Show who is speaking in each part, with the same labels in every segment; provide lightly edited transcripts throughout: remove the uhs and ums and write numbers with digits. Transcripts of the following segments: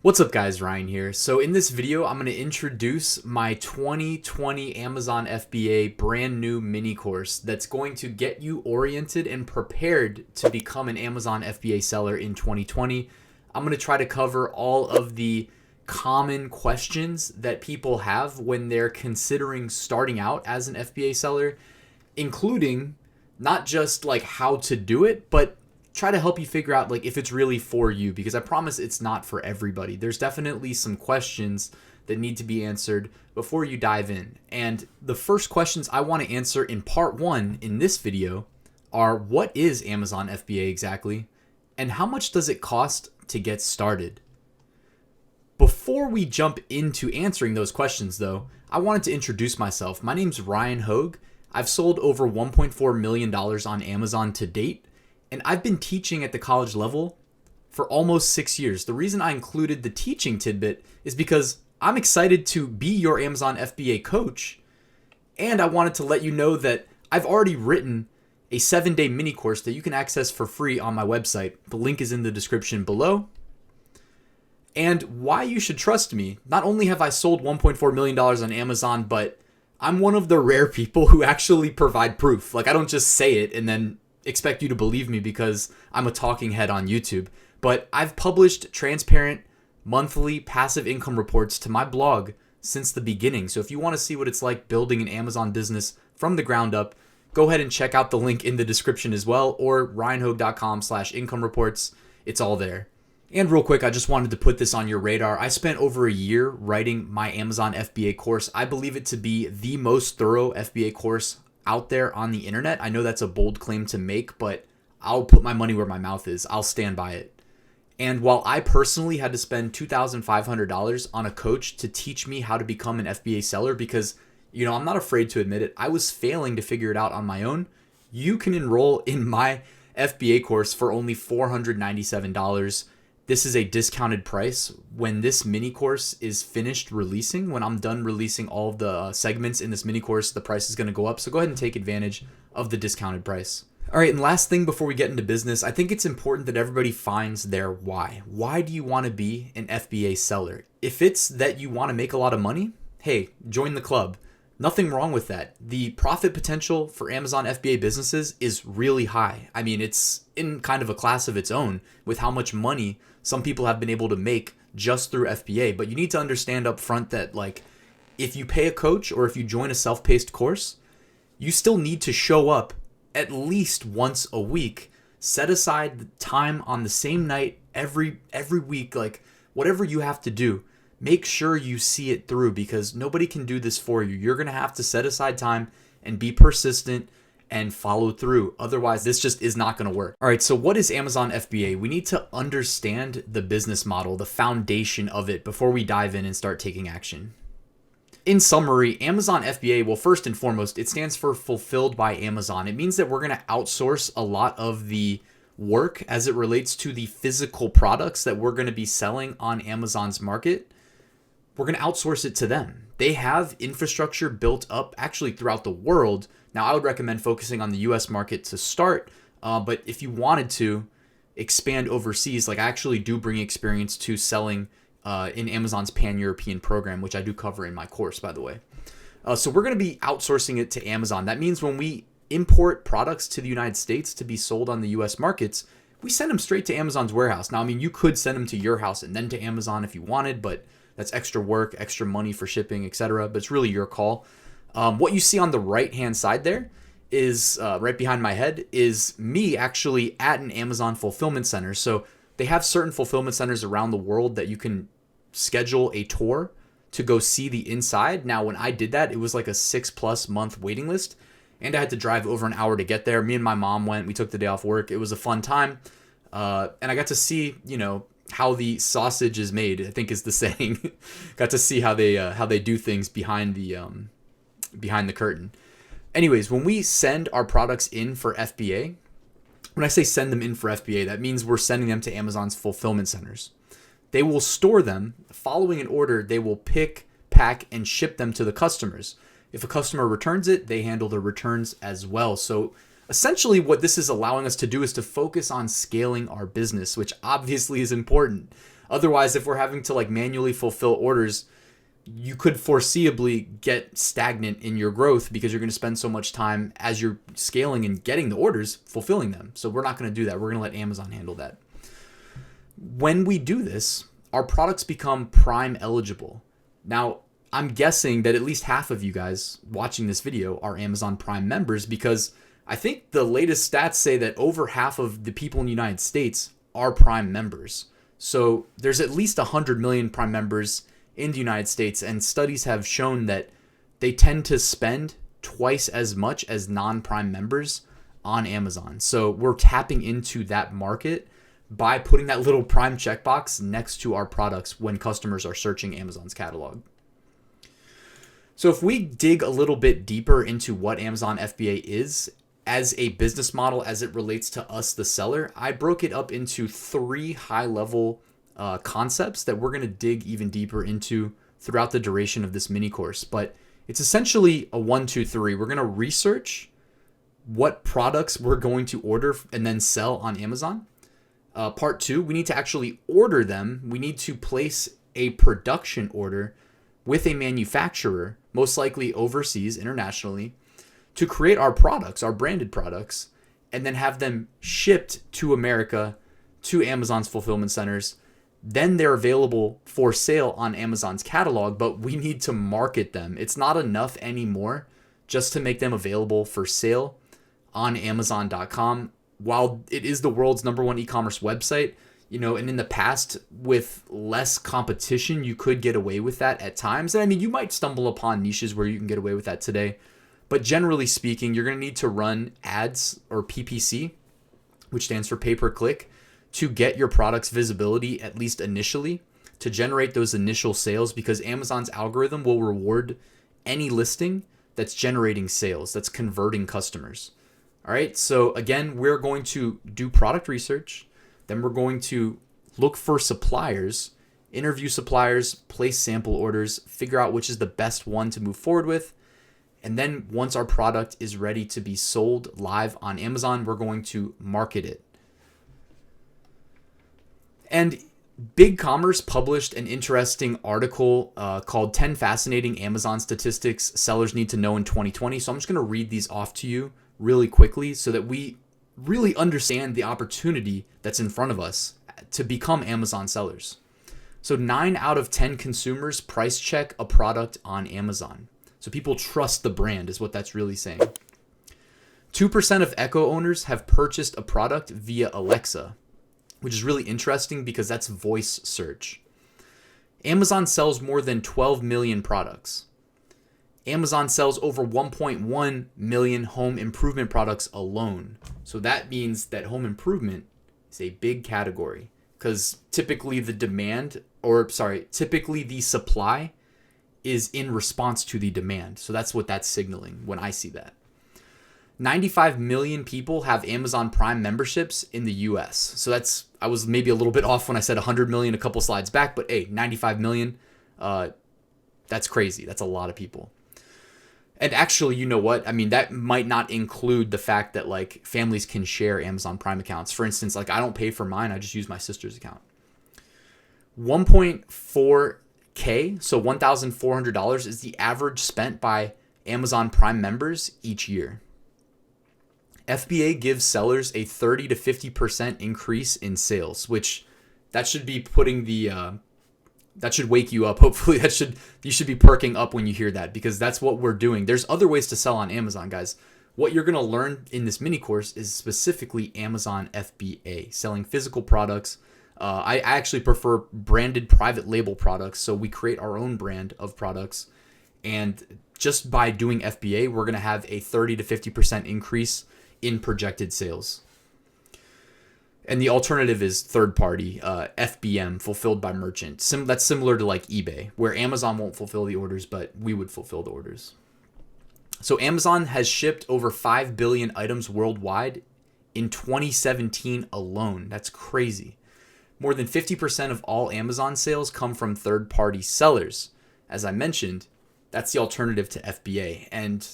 Speaker 1: What's up guys, Ryan here. So in this video, I'm going to introduce my 2020 Amazon FBA brand new mini course that's going to get you oriented and prepared to become an Amazon FBA seller in 2020. I'm going to try to cover all of the common questions that people have when they're considering starting out as an FBA seller, including not just like how to do it, but try to help you figure out like if it's really for you, because I promise it's not for everybody. There's definitely some questions that need to be answered before you dive in. And the first questions I want to answer in part one in this video are: what is Amazon FBA exactly? And how much does it cost to get started? Before we jump into answering those questions though, I wanted to introduce myself. My name's Ryan Hogue. I've sold over $1.4 million on Amazon to date. And I've been teaching at the college level for almost 6 years. The reason I included the teaching tidbit is because I'm excited to be your Amazon FBA coach. And I wanted to let you know that I've already written a 7-day mini course that you can access for free on my website. The link is in the description below. And why you should trust me. Not only have I sold $1.4 million on Amazon, but I'm one of the rare people who actually provide proof. Like, I don't just say it and then expect you to believe me because I'm a talking head on YouTube. But I've published transparent monthly passive income reports to my blog since the beginning. So if you want to see what it's like building an Amazon business from the ground up, go ahead and check out the link in the description as well, or ryanhogue.com/income reports. It's all there. And real quick, I just wanted to put this on your radar. I spent over a year writing my Amazon FBA course. I believe it to be the most thorough FBA course out there on the internet. I know that's a bold claim to make, but I'll put my money where my mouth is. I'll stand by it. And while I personally had to spend $2,500 on a coach to teach me how to become an FBA seller, because, I'm not afraid to admit it, I was failing to figure it out on my own, you can enroll in my FBA course for only $497. This is a discounted price. When this mini course is finished releasing, when I'm done releasing all of the segments in this mini course, the price is going to go up. So go ahead and take advantage of the discounted price. All right, and last thing before we get into business, I think it's important that everybody finds their why. Why do you want to be an FBA seller? If it's that you want to make a lot of money, hey, join the club. Nothing wrong with that. The profit potential for Amazon FBA businesses is really high. I mean, it's in kind of a class of its own with how much money some people have been able to make just through FBA. But you need to understand up front that, like, if you pay a coach or if you join a self-paced course, you still need to show up at least once a week. Set aside the time on the same night every week, like whatever you have to do. Make sure you see it through, because nobody can do this for you. You're going to have to set aside time and be persistent and follow through. Otherwise, this just is not going to work. All right, so what is Amazon FBA? We need to understand the business model, the foundation of it, before we dive in and start taking action. In summary, Amazon FBA, well, first and foremost, it stands for Fulfilled by Amazon. It means that we're going to outsource a lot of the work as it relates to the physical products that we're going to be selling on Amazon's market. We're going to outsource it to them. They have infrastructure built up actually throughout the world. Now, I would recommend focusing on the US market to start, but if you wanted to expand overseas, like I actually do bring experience to selling in Amazon's Pan-European program, which I do cover in my course, by the way. So we're going to be outsourcing it to Amazon. That means when we import products to the United States to be sold on the US markets, we send them straight to Amazon's warehouse. Now, I mean, you could send them to your house and then to Amazon if you wanted, but that's extra work, extra money for shipping, etc. But it's really your call. What you see on the right-hand side there is, right behind my head, is me actually at an Amazon fulfillment center. So they have certain fulfillment centers around the world that you can schedule a tour to go see the inside. Now, when I did that, it was like a 6+ month waiting list, and I had to drive over an hour to get there. Me and my mom went. We took the day off work. It was a fun time. And I got to see, how the sausage is made, I think is the saying. Got to see how they do things behind the curtain. Anyways, when we send our products in for FBA, when I say send them in for FBA, that means we're sending them to Amazon's fulfillment centers. They will store them. Following an order, they will pick, pack, and ship them to the customers. If a customer returns it, they handle the returns as well. So essentially what this is allowing us to do is to focus on scaling our business, which obviously is important. Otherwise, if we're having to like manually fulfill orders, you could foreseeably get stagnant in your growth because you're going to spend so much time as you're scaling and getting the orders, fulfilling them. So we're not going to do that. We're going to let Amazon handle that. When we do this, our products become Prime eligible. Now, I'm guessing that at least half of you guys watching this video are Amazon Prime members, because I think the latest stats say that over half of the people in the United States are Prime members. So there's at least 100 million Prime members in the United States, and studies have shown that they tend to spend twice as much as non-Prime members on Amazon. So we're tapping into that market by putting that little Prime checkbox next to our products when customers are searching Amazon's catalog. So if we dig a little bit deeper into what Amazon FBA is as a business model as it relates to us, the seller, I broke it up into 3 high-level concepts that we're going to dig even deeper into throughout the duration of this mini course. But it's essentially a 1, 2, 3. We're going to research what products we're going to order and then sell on Amazon. Part 2, we need to actually order them. We need to place a production order with a manufacturer, most likely overseas, internationally, to create our products, our branded products, and then have them shipped to America, to Amazon's fulfillment centers. Then they're available for sale on Amazon's catalog, but we need to market them. It's not enough anymore just to make them available for sale on Amazon.com. While it is the world's #1 e-commerce website, and in the past with less competition, you could get away with that at times. And I mean, you might stumble upon niches where you can get away with that today. But generally speaking, you're going to need to run ads, or PPC, which stands for pay per click, to get your product's visibility, at least initially, to generate those initial sales, because Amazon's algorithm will reward any listing that's generating sales, that's converting customers. All right, so again, we're going to do product research. Then we're going to look for suppliers, interview suppliers, place sample orders, figure out which is the best one to move forward with. And then once our product is ready to be sold live on Amazon, we're going to market it. And BigCommerce published an interesting article called 10 Fascinating Amazon Statistics Sellers Need to Know in 2020. So I'm just going to read these off to you really quickly so that we really understand the opportunity that's in front of us to become Amazon sellers. So 9 out of 10 consumers price check a product on Amazon. So people trust the brand is what that's really saying. 2% of Echo owners have purchased a product via Alexa, which is really interesting because that's voice search. Amazon sells more than 12 million products. Amazon sells over 1.1 million home improvement products alone. So that means that home improvement is a big category, because typically the supply is in response to the demand. So that's what that's signaling when I see that. 95 million people have Amazon Prime memberships in the US. So I was maybe a little bit off when I said 100 million a couple slides back, but hey, 95 million, that's crazy. That's a lot of people. And actually, you know what? I mean, that might not include the fact that like families can share Amazon Prime accounts. For instance, like I don't pay for mine. I just use my sister's account. 1.4K, so $1,400 is the average spent by Amazon Prime members each year. FBA gives sellers a 30 to 50% increase in sales, which that should be that should wake you up. Hopefully you should be perking up when you hear that, because that's what we're doing. There's other ways to sell on Amazon, guys. What you're going to learn in this mini course is specifically Amazon FBA, selling physical products. I actually prefer branded private label products. So we create our own brand of products. And just by doing FBA, we're going to have a 30 to 50% increase in projected sales. And the alternative is third party, FBM, fulfilled by merchant. That's similar to like eBay, where Amazon won't fulfill the orders, but we would fulfill the orders. So Amazon has shipped over 5 billion items worldwide in 2017 alone. That's crazy. More than 50% of all Amazon sales come from third party sellers. As I mentioned, that's the alternative to FBA. And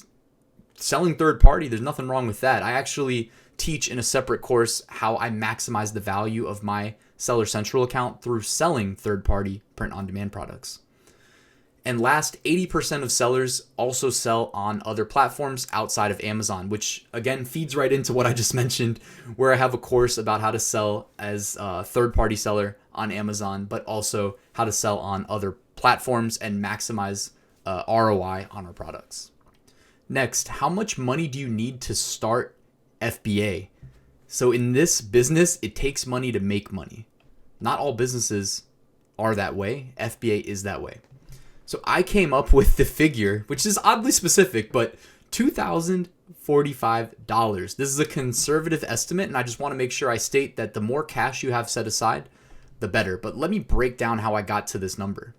Speaker 1: selling third party, there's nothing wrong with that. I actually teach in a separate course how I maximize the value of my Seller Central account through selling third party print on demand products. And last, 80% of sellers also sell on other platforms outside of Amazon, which again feeds right into what I just mentioned, where I have a course about how to sell as a third-party seller on Amazon, but also how to sell on other platforms and maximize ROI on our products. Next, how much money do you need to start FBA? So in this business, it takes money to make money. Not all businesses are that way. FBA is that way. So I came up with the figure, which is oddly specific, but $2,045. This is a conservative estimate, and I just want to make sure I state that the more cash you have set aside, the better. But let me break down how I got to this number.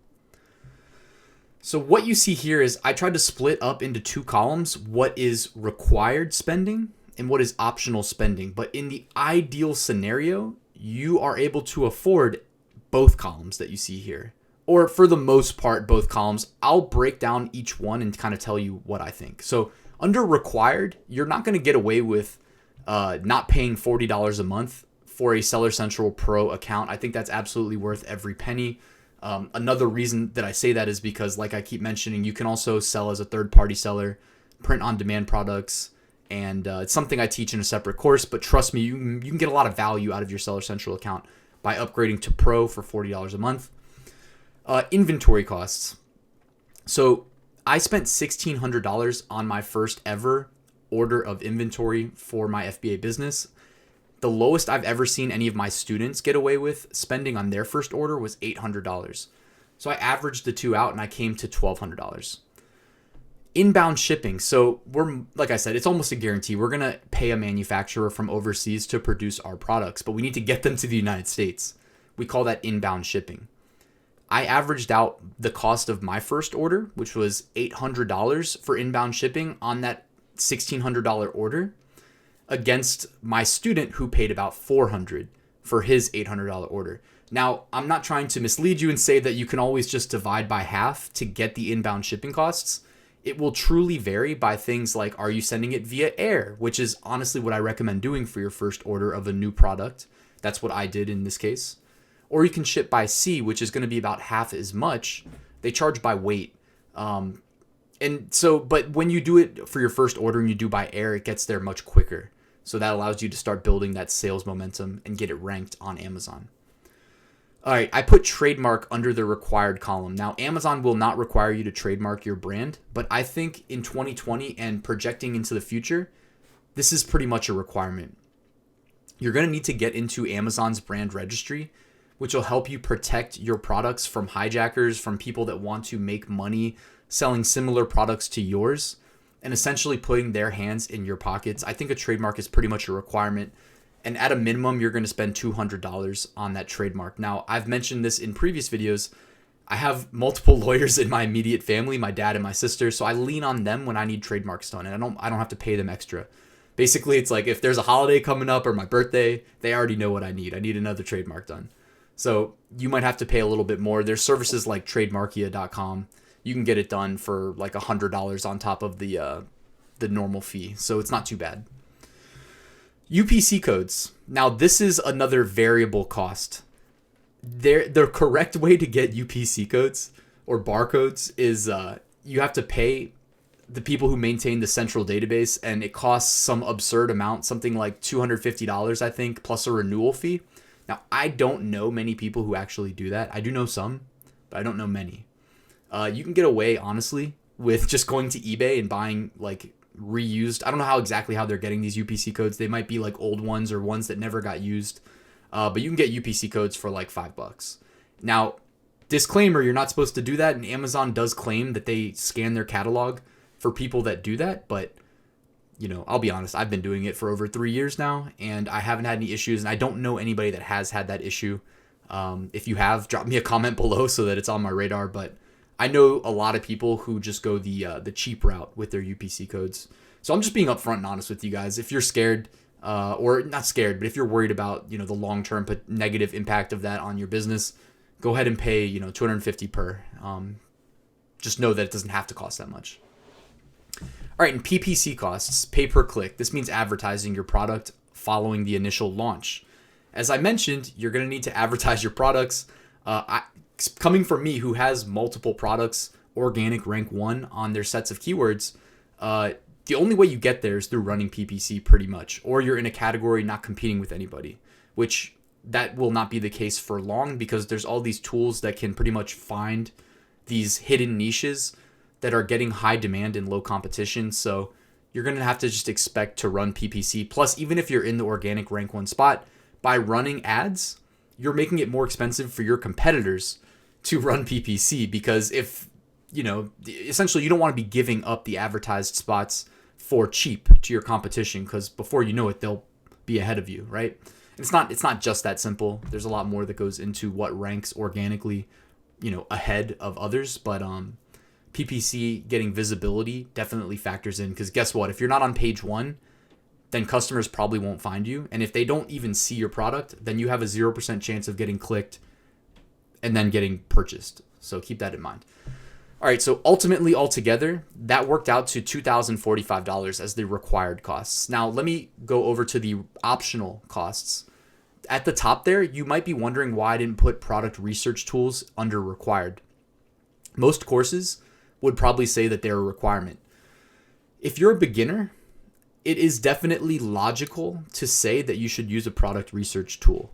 Speaker 1: So what you see here is I tried to split up into two columns, what is required spending and what is optional spending. But in the ideal scenario, you are able to afford both columns that you see here. Or for the most part, both columns. I'll break down each one and kind of tell you what I think. So under required, you're not going to get away with not paying $40 a month for a Seller Central Pro account. I think that's absolutely worth every penny. Another reason that I say that is because, like I keep mentioning, you can also sell as a third-party seller, print on demand products, and it's something I teach in a separate course. But trust me, you can get a lot of value out of your Seller Central account by upgrading to Pro for $40 a month. Inventory costs. So I spent $1,600 on my first ever order of inventory for my FBA business. The lowest I've ever seen any of my students get away with spending on their first order was $800. So I averaged the two out and I came to $1,200. Inbound shipping. So like I said, it's almost a guarantee. We're going to pay a manufacturer from overseas to produce our products, but we need to get them to the United States. We call that inbound shipping. I averaged out the cost of my first order, which was $800 for inbound shipping on that $1,600 order, against my student who paid about $400 for his $800 order. Now, I'm not trying to mislead you and say that you can always just divide by half to get the inbound shipping costs. It will truly vary by things like, are you sending it via air, which is honestly what I recommend doing for your first order of a new product. That's what I did in this case. Or you can ship by sea, which is going to be about half as much. They charge by weight. But when you do it for your first order and you do by air, it gets there much quicker. So that allows you to start building that sales momentum and get it ranked on Amazon. All right, I put trademark under the required column. Now, Amazon will not require you to trademark your brand, but I think in 2020 and projecting into the future, this is pretty much a requirement. You're going to need to get into Amazon's brand registry, which will help you protect your products from hijackers, from people that want to make money selling similar products to yours and essentially putting their hands in your pockets. I think a trademark is pretty much a requirement. And at a minimum, you're going to spend $200 on that trademark. Now, I've mentioned this in previous videos. I have multiple lawyers in my immediate family, my dad and my sister, so I lean on them when I need trademarks done, and I don't have to pay them extra. Basically, it's like if there's a holiday coming up or my birthday, they already know what I need. I need another trademark done. So you might have to pay a little bit more. There's services like trademarkia.com. You can get it done for like $100 on top of the normal fee. So it's not too bad. UPC codes. Now this is another variable cost. The correct way to get UPC codes or barcodes is you have to pay the people who maintain the central database, and it costs some absurd amount, something like $250, I think, plus a renewal fee. Now, I don't know many people who actually do that. I do know some, but I don't know many. You can get away, honestly, with just going to eBay and buying like reused. I don't know exactly how they're getting these UPC codes. They might be like old ones or ones that never got used. But you can get UPC codes for like $5. Now, disclaimer, you're not supposed to do that. And Amazon does claim that they scan their catalog for people that do that. But, I'll be honest, I've been doing it for over 3 years now, and I haven't had any issues. And I don't know anybody that has had that issue. If you have, drop me a comment below so that it's on my radar. But I know a lot of people who just go the cheap route with their UPC codes. So I'm just being upfront and honest with you guys. If you're scared, or not scared, but if you're worried about, the long-term negative impact of that on your business, go ahead and pay, $250 per. Just know that it doesn't have to cost that much. All right, and PPC costs, pay per click. This means advertising your product following the initial launch. As I mentioned, you're going to need to advertise your products. Coming from me, who has multiple products, organic rank 1 on their sets of keywords, the only way you get there is through running PPC pretty much, or you're in a category not competing with anybody, which that will not be the case for long because there's all these tools that can pretty much find these hidden niches that are getting high demand and low competition. So you're going to have to just expect to run PPC. Plus, even if you're in the organic rank 1 spot, by running ads, you're making it more expensive for your competitors to run PPC because essentially you don't want to be giving up the advertised spots for cheap to your competition because before you know it, they'll be ahead of you, right? And it's not just that simple. There's a lot more that goes into what ranks organically, ahead of others, but PPC getting visibility definitely factors in because guess what? If you're not on page 1, then customers probably won't find you. And if they don't even see your product, then you have a 0% chance of getting clicked and then getting purchased. So keep that in mind. All right, so ultimately altogether, that worked out to $2,045 as the required costs. Now, let me go over to the optional costs. At the top there, you might be wondering why I didn't put product research tools under required. Most courses would probably say that they're a requirement. If you're a beginner, it is definitely logical to say that you should use a product research tool,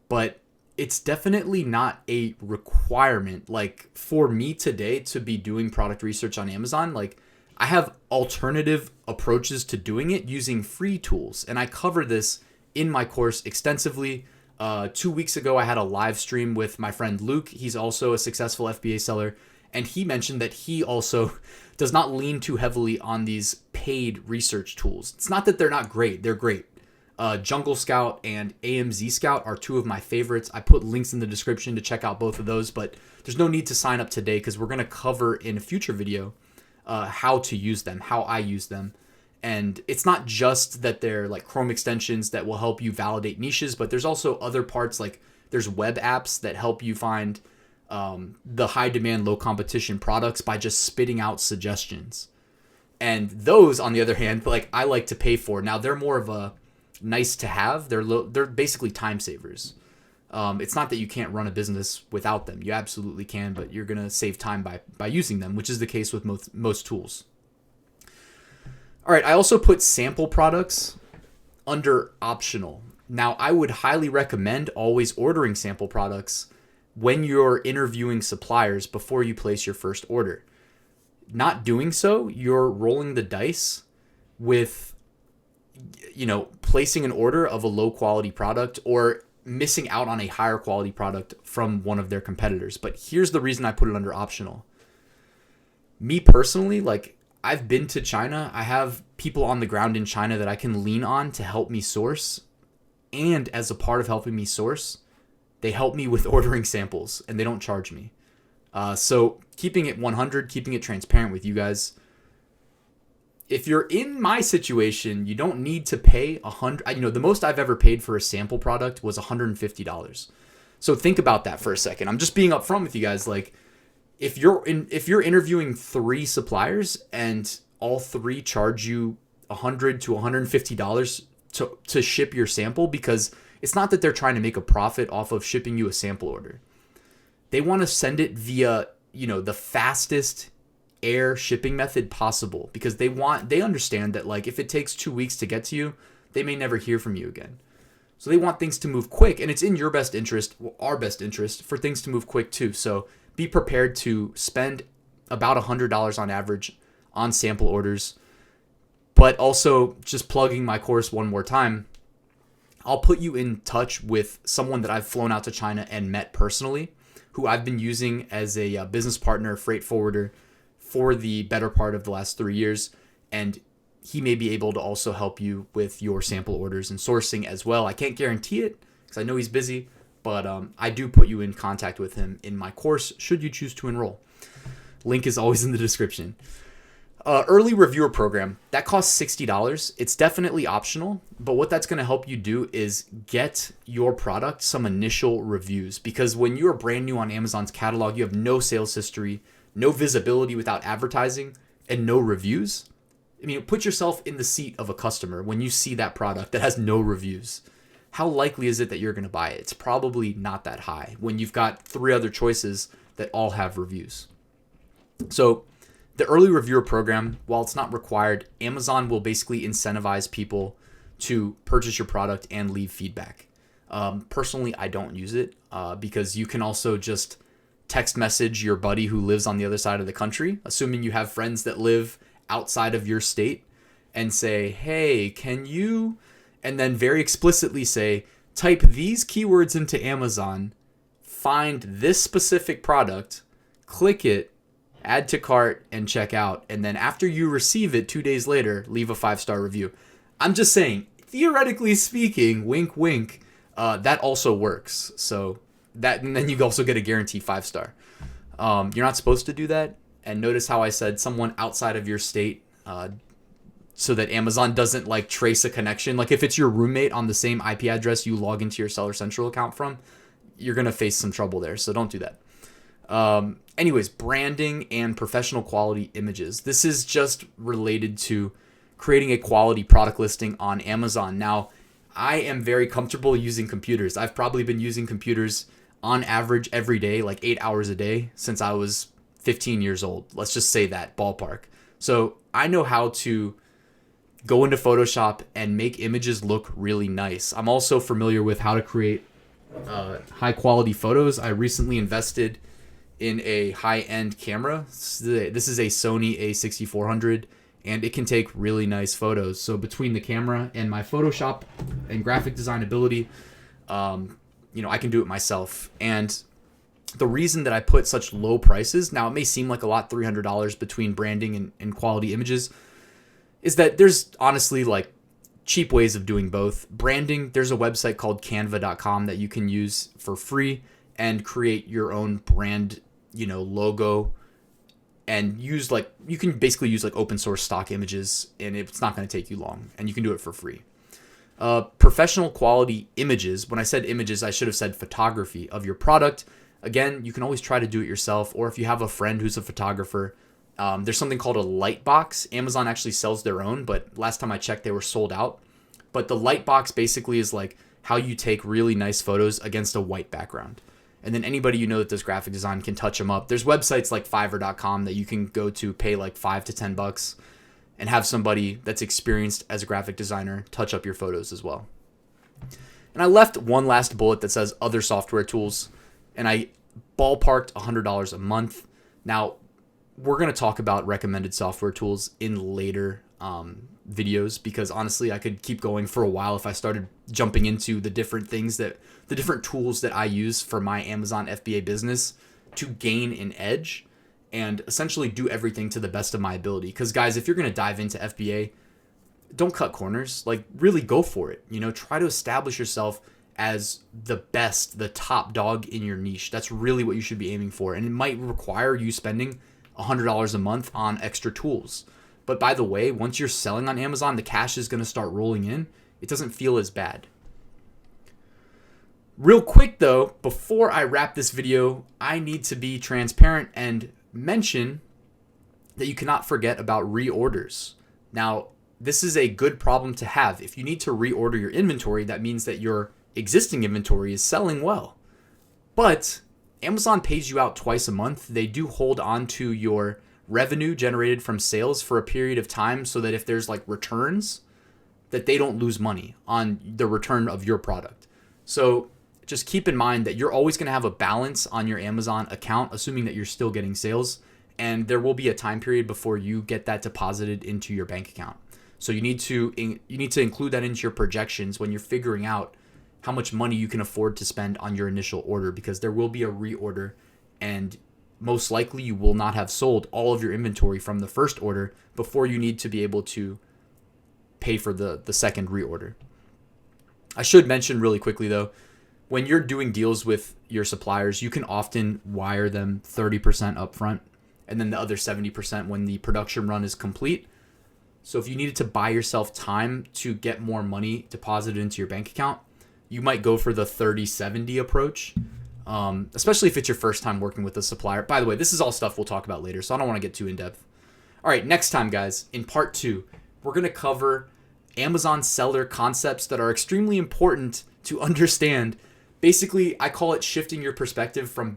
Speaker 1: but it's definitely not a requirement. Like for me today to be doing product research on Amazon, like I have alternative approaches to doing it using free tools. And I cover this in my course extensively. 2 weeks ago, I had a live stream with my friend Luke. He's also a successful FBA seller. And he mentioned that he also does not lean too heavily on these paid research tools. It's not that they're not great. They're great. Jungle Scout and AMZ Scout are two of my favorites. I put links in the description to check out both of those, but there's no need to sign up today because we're going to cover in a future video how to use them, how I use them. And it's not just that they're like Chrome extensions that will help you validate niches, but there's also other parts like there's web apps that help you find the high demand, low competition products by just spitting out suggestions. And those, on the other hand, like I like to pay for. Now they're more of a nice to have. They're basically time savers. It's not that you can't run a business without them. You absolutely can, but you're gonna save time by using them, which is the case with most tools. All right, I also put sample products under optional. Now I would highly recommend always ordering sample products when you're interviewing suppliers before you place your first order. Not doing so, you're rolling the dice with, placing an order of a low quality product or missing out on a higher quality product from one of their competitors. But here's the reason I put it under optional. Me personally, like I've been to China. I have people on the ground in China that I can lean on to help me source. And as a part of helping me source, they help me with ordering samples and they don't charge me. So keeping it 100, keeping it transparent with you guys. If you're in my situation, you don't need to pay $100. The most I've ever paid for a sample product was $150. So think about that for a second. I'm just being upfront with you guys. Like if you're interviewing 3 suppliers and all 3 charge you $100 to $150 to ship your sample, because it's not that they're trying to make a profit off of shipping you a sample order. They want to send it via, the fastest air shipping method possible because they understand that like if it takes 2 weeks to get to you, they may never hear from you again. So they want things to move quick, and it's in your best interest, our best interest, for things to move quick too. So be prepared to spend about $100 on average on sample orders. But also, just plugging my course one more time, I'll put you in touch with someone that I've flown out to China and met personally, who I've been using as a business partner, freight forwarder for the better part of the last 3 years. And he may be able to also help you with your sample orders and sourcing as well. I can't guarantee it because I know he's busy, but I do put you in contact with him in my course should you choose to enroll. Link is always in the description. Early reviewer program, that costs $60. It's definitely optional, but what that's going to help you do is get your product some initial reviews, because when you're brand new on Amazon's catalog, you have no sales history, no visibility without advertising, and no reviews. I mean, put yourself in the seat of a customer when you see that product that has no reviews. How likely is it that you're going to buy it? It's probably not that high when you've got 3 other choices that all have reviews. So the early reviewer program, while it's not required, Amazon will basically incentivize people to purchase your product and leave feedback. Personally, I don't use it because you can also just text message your buddy who lives on the other side of the country, assuming you have friends that live outside of your state, and say, hey, can you, and then very explicitly say, type these keywords into Amazon, find this specific product, click it, add to cart, and check out. And then after you receive it 2 days later, leave a 5-star review. I'm just saying, theoretically speaking, wink, wink, that also works. So that, and then you also get a guaranteed 5-star. You're not supposed to do that. And notice how I said someone outside of your state, so that Amazon doesn't like trace a connection. Like if it's your roommate on the same IP address you log into your Seller Central account from, you're going to face some trouble there. So don't do that. Anyways, branding and professional quality images. This is just related to creating a quality product listing on Amazon. Now, I am very comfortable using computers. I've probably been using computers on average every day, like 8 hours a day since I was 15 years old. Let's just say that, ballpark. So I know how to go into Photoshop and make images look really nice. I'm also familiar with how to create high quality photos. I recently invested in a high-end camera. This is a Sony a6400, and it can take really nice photos. So between the camera and my Photoshop and graphic design ability, I can do it myself. And the reason that I put such low prices, now it may seem like a lot, $300 between branding and quality images, is that there's honestly like cheap ways of doing both. Branding, there's a website called canva.com that you can use for free and create your own brand, logo, and use you can basically use open source stock images, and it's not going to take you long, and you can do it for free. Professional quality images. When I said images, I should have said photography of your product. Again, you can always try to do it yourself, or if you have a friend who's a photographer, there's something called a light box. Amazon actually sells their own, but last time I checked, they were sold out. But the light box basically is like how you take really nice photos against a white background. And then anybody that does graphic design can touch them up. There's websites like Fiverr.com that you can go to, pay like $5 to $10, and have somebody that's experienced as a graphic designer touch up your photos as well. And I left one last bullet that says other software tools, and I ballparked $100 a month. Now, we're going to talk about recommended software tools in later videos, because honestly, I could keep going for a while if I started jumping into the different tools that I use for my Amazon FBA business to gain an edge and essentially do everything to the best of my ability. Because guys, if you're going to dive into FBA, don't cut corners. Really go for it. Try to establish yourself as the best, the top dog in your niche. That's really what you should be aiming for. And it might require you spending $100 a month on extra tools. But by the way, once you're selling on Amazon, the cash is going to start rolling in. It doesn't feel as bad. Real quick though, before I wrap this video, I need to be transparent and mention that you cannot forget about reorders. Now, this is a good problem to have. If you need to reorder your inventory, that means that your existing inventory is selling well. But Amazon pays you out twice a month. They do hold on to your revenue generated from sales for a period of time, so that if there's returns, that they don't lose money on the return of your product. So just keep in mind that you're always going to have a balance on your Amazon account, assuming that you're still getting sales, and there will be a time period before you get that deposited into your bank account. So you need to include that into your projections when you're figuring out how much money you can afford to spend on your initial order, because there will be a reorder, and most likely you will not have sold all of your inventory from the first order before you need to be able to pay for the second reorder. I should mention really quickly though, when you're doing deals with your suppliers, you can often wire them 30% upfront and then the other 70% when the production run is complete. So if you needed to buy yourself time to get more money deposited into your bank account, you might go for the 30-70 approach. Especially if it's your first time working with a supplier. By the way, this is all stuff we'll talk about later, so I don't want to get too in depth. All right, next time, guys, in part 2, we're going to cover Amazon seller concepts that are extremely important to understand. Basically, I call it shifting your perspective from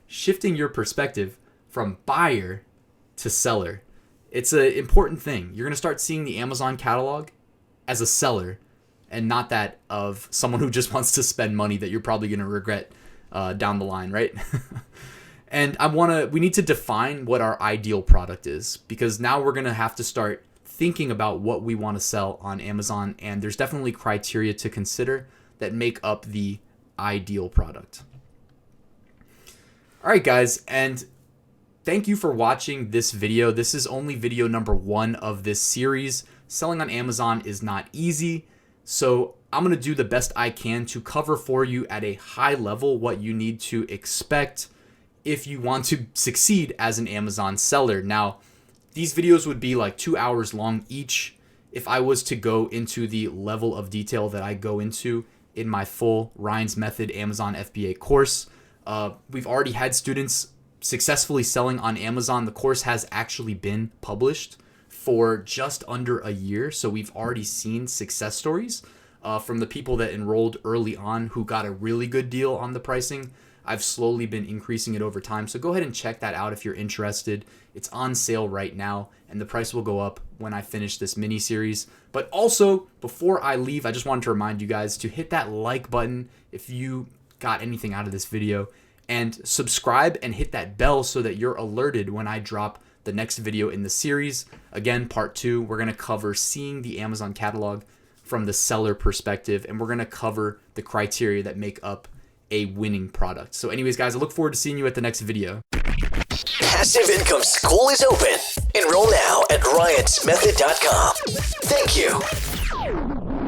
Speaker 1: shifting your perspective from buyer to seller. It's an important thing. You're going to start seeing the Amazon catalog as a seller and not that of someone who just wants to spend money that you're probably going to regret down the line, right? And we need to define what our ideal product is, because now we're going to have to start thinking about what we want to sell on Amazon, and there's definitely criteria to consider that make up the ideal product. All right, guys, and thank you for watching this video. This is only video number 1 of this series. Selling on Amazon is not easy, so I'm going to do the best I can to cover for you at a high level what you need to expect if you want to succeed as an Amazon seller. Now, these videos would be like 2 hours long each if I was to go into the level of detail that I go into in my full Ryan's Method Amazon FBA course. We've already had students successfully selling on Amazon. The course has actually been published for just under a year, so we've already seen success stories from the people that enrolled early on who got a really good deal on the pricing. I've slowly been increasing it over time, so go ahead and check that out if you're interested. It's on sale right now, and the price will go up when I finish this mini series. But also, before I leave, I just wanted to remind you guys to hit that like button if you got anything out of this video, and subscribe and hit that bell so that you're alerted when I drop the next video in the series. Again, part 2, we're going to cover seeing the Amazon catalog from the seller perspective, and we're going to cover the criteria that make up a winning product. So anyways, guys, I look forward to seeing you at the next video.
Speaker 2: Passive Income School is open. Enroll now at ryansmethod.com. Thank you.